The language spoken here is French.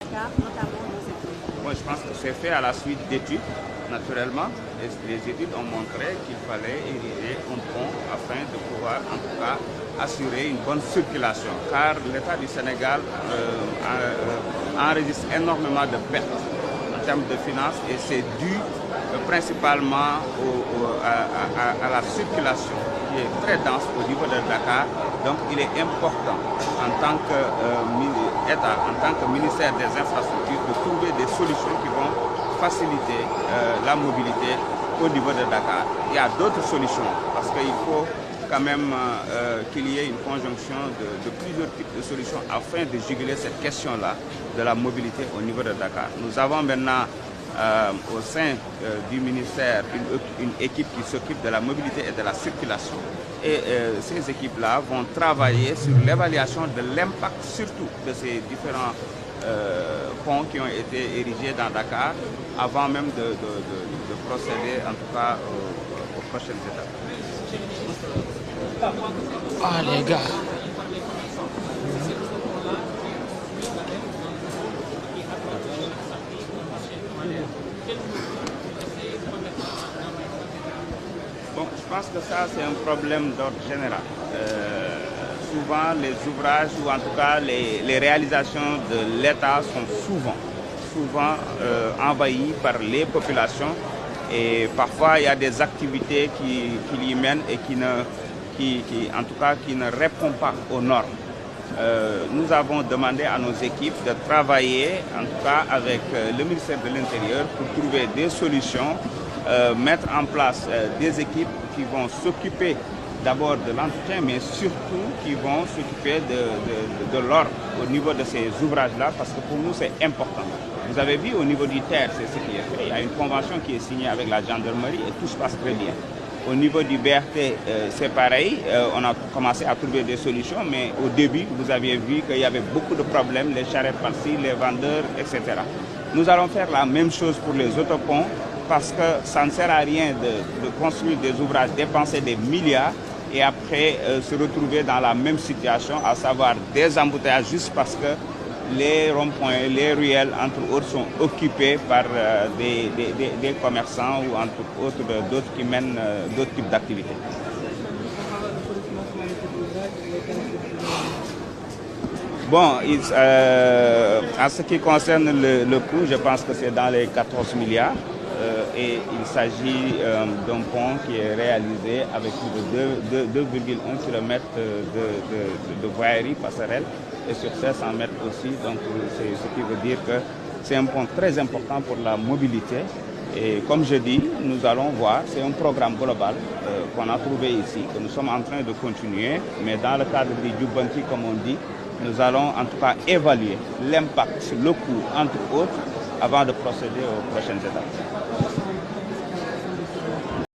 Dakar, notamment dans cette région? Moi, je pense que c'est fait à la suite d'études, naturellement. Et les études ont montré qu'il fallait ériger un pont afin de pouvoir, en tout cas, assurer une bonne circulation. Car l'État du Sénégal enregistre énormément de pertes en termes de finances et c'est dû principalement à la circulation qui est très dense au niveau de Dakar. Donc il est important en tant qu'État, en tant que ministère des Infrastructures, de trouver des solutions qui vont faciliter la mobilité au niveau de Dakar. Il y a d'autres solutions parce qu'il faut quand même qu'il y ait une conjonction de plusieurs types de solutions afin de juguler cette question-là de la mobilité au niveau de Dakar. Nous avons maintenant au sein du ministère une équipe qui s'occupe de la mobilité et de la circulation. Et ces équipes-là vont travailler sur l'évaluation de l'impact surtout de ces différents ponts qui ont été érigés dans Dakar avant même de procéder en tout cas aux prochaines étapes. Ah les gars. Bon, je pense que ça c'est un problème d'ordre général. Souvent les ouvrages ou en tout cas les réalisations de l'État sont souvent envahies par les populations et parfois il y a des activités qui y mènent et qui ne répondent pas aux normes. Nous avons demandé à nos équipes de travailler en tout cas avec le ministère de l'Intérieur pour trouver des solutions, mettre en place des équipes qui vont s'occuper d'abord de l'entretien, mais surtout qui vont s'occuper de l'ordre au niveau de ces ouvrages-là, parce que pour nous c'est important. Vous avez vu au niveau du terre, c'est ce qui est fait. Il y a une convention qui est signée avec la gendarmerie et tout se passe très bien. Au niveau du BRT, c'est pareil. On a commencé à trouver des solutions, mais au début, vous aviez vu qu'il y avait beaucoup de problèmes, les charrettes par-ci, les vendeurs, etc. Nous allons faire la même chose pour les autoponts, parce que ça ne sert à rien de construire des ouvrages, dépenser des milliards, et après se retrouver dans la même situation, à savoir des embouteillages juste parce que les ronds-points, les ruelles, entre autres, sont occupés par des commerçants ou entre autres d'autres qui mènent d'autres types d'activités. Bon, en ce qui concerne le coût, je pense que c'est dans les 14 milliards. Et il s'agit d'un pont qui est réalisé avec plus de 2,1 km de voirie passerelle et sur 500 mètres aussi. Donc c'est ce qui veut dire que c'est un pont très important pour la mobilité. Et comme je dis, nous allons voir, c'est un programme global qu'on a trouvé ici, que nous sommes en train de continuer. Mais dans le cadre du Djubanti, comme on dit, nous allons en tout cas évaluer l'impact, le coût, entre autres, avant de procéder aux prochaines étapes.